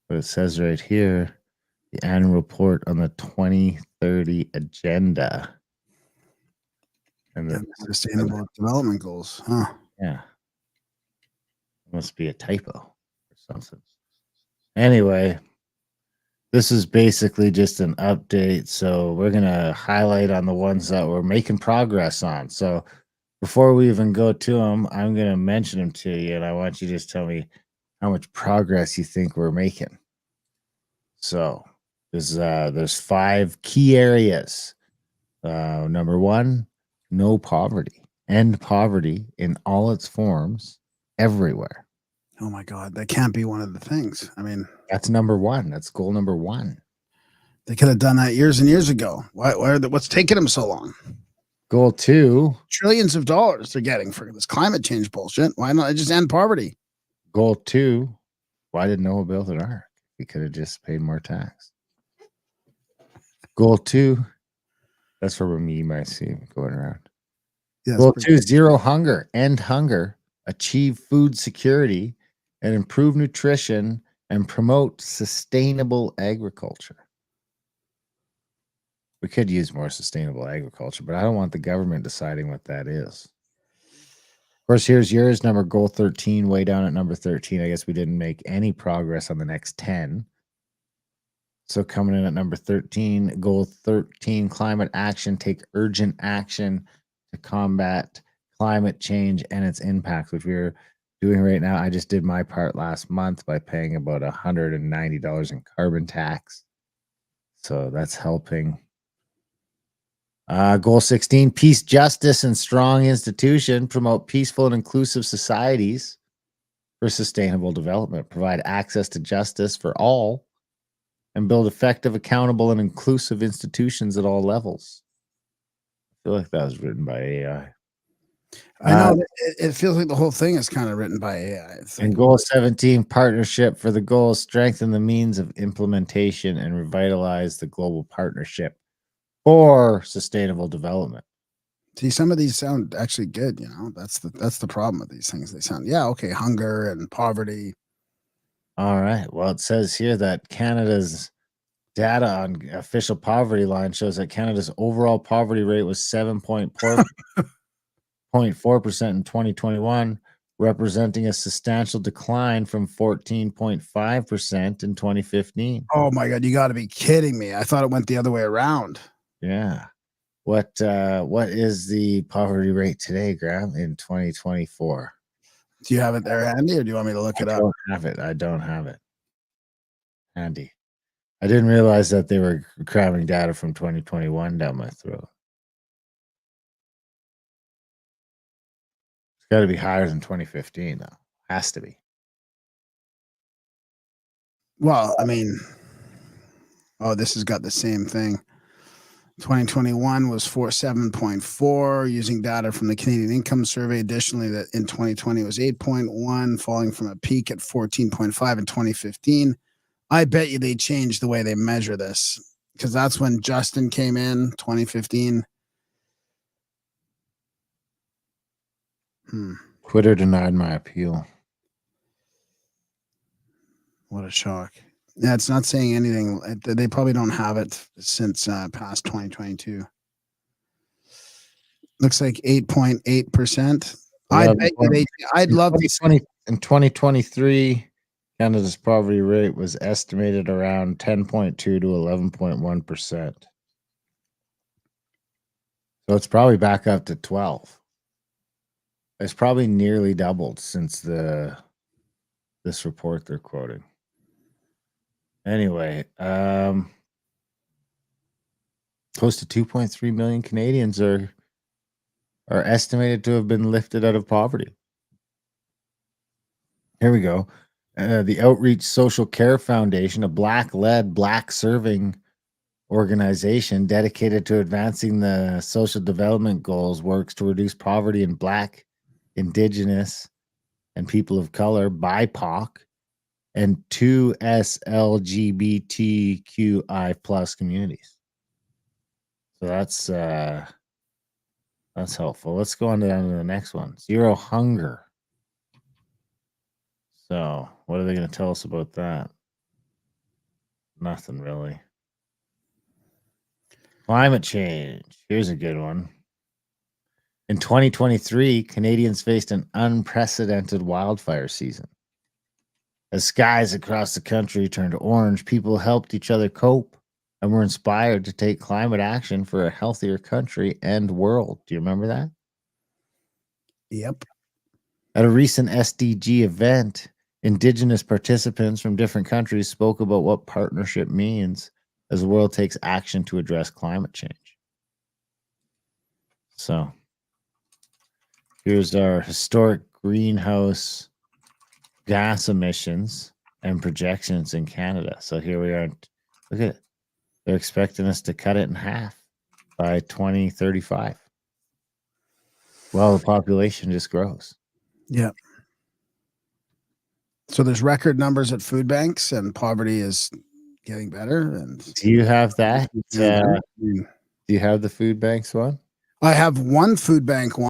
But it says right here, the annual report on the 2030 agenda. And the sustainable development goals. Huh. Yeah. It must be a typo or something. Anyway, this is basically just an update. So we're going to highlight on the ones that we're making progress on. So before we even go to them, I'm going to mention them to you. And I want you to just tell me how much progress you think we're making. So there's 5 key areas. Number 1, no poverty. End poverty in all its forms everywhere. Oh my God, that can't be one of the things. I mean, that's number 1. That's goal number 1. They could have done that years and years ago. What's taking them so long? Goal 2, trillions of dollars they're getting for this climate change bullshit. Why not just end poverty? Goal 2, why did Noah build an ark? He could have just paid more tax. Goal 2, that's for a meme I see going around. Yeah, goal 2, zero hunger, end hunger, achieve food security, and improve nutrition and promote sustainable agriculture. We could use more sustainable agriculture, but I don't want the government deciding what that is. Of course, here's yours, goal 13, way down at number 13. I guess we didn't make any progress on the next 10. So coming in at number 13, goal 13, climate action, take urgent action to combat climate change and its impacts, which we're doing right now. I just did my part last month by paying about $190 in carbon tax. So that's helping. Goal 16, peace, justice, and strong institution, promote peaceful and inclusive societies for sustainable development, provide access to justice for all, and build effective, accountable, and inclusive institutions at all levels. I feel like that was written by AI. I know it feels like the whole thing is kind of written by AI. And goal 17, partnership for the goals, strengthen the means of implementation and revitalize the global partnership for sustainable development. See, some of these sound actually good. That's the problem with these things. They sound, okay, hunger and poverty. All right. Well, it says here that Canada's data on official poverty line shows that Canada's overall poverty rate was 7.4% in 2021, representing a substantial decline from 14.5% in 2015. Oh my God, you got to be kidding me. I thought it went the other way around. Yeah. What is the poverty rate today, Graham, in 2024? Do you have it there handy, or do you want me to look it up? I don't have it handy. I didn't realize that they were cramming data from 2021 down my throat. It's got to be higher than 2015, though. Has to be. Well, I mean, this has got the same thing. 2021 was 7.4 using data from the Canadian Income Survey. Additionally, that in 2020 was 8.1, falling from a peak at 14.5 in 2015. I bet you they changed the way they measure this, because that's when Justin came in, 2015. Twitter denied my appeal. What a shock. Yeah, it's not saying anything. They probably don't have it since past 2022. Looks like 8.8%. I'd love to see. In 2023, Canada's poverty rate was estimated around 10.2 to 11.1%. So it's probably back up to 12. It's probably nearly doubled since this report they're quoting. Anyway, close to 2.3 million Canadians are estimated to have been lifted out of poverty. Here we go. The Outreach Social Care Foundation, a Black-led, Black-serving organization dedicated to advancing the social development goals, works to reduce poverty in Black, Indigenous, and people of color, BIPOC, and 2 SLGBTQI plus communities. So that's helpful. Let's go on down to the next one. Zero hunger. So what are they going to tell us about that? Nothing really. Climate change. Here's a good one. In 2023, Canadians faced an unprecedented wildfire season. As skies across the country turned orange, people helped each other cope and were inspired to take climate action for a healthier country and world. Do you remember that? Yep. At a recent SDG event, Indigenous participants from different countries spoke about what partnership means as the world takes action to address climate change. So, here's our historic greenhouse gas emissions and projections in Canada. So, here we are. Look at it. They're expecting us to cut it in half by 2035. Well, the population just grows. Yeah. So there's record numbers at food banks, and poverty is getting better. And Do you have that? I Do you have the food banks one? have one food bank one.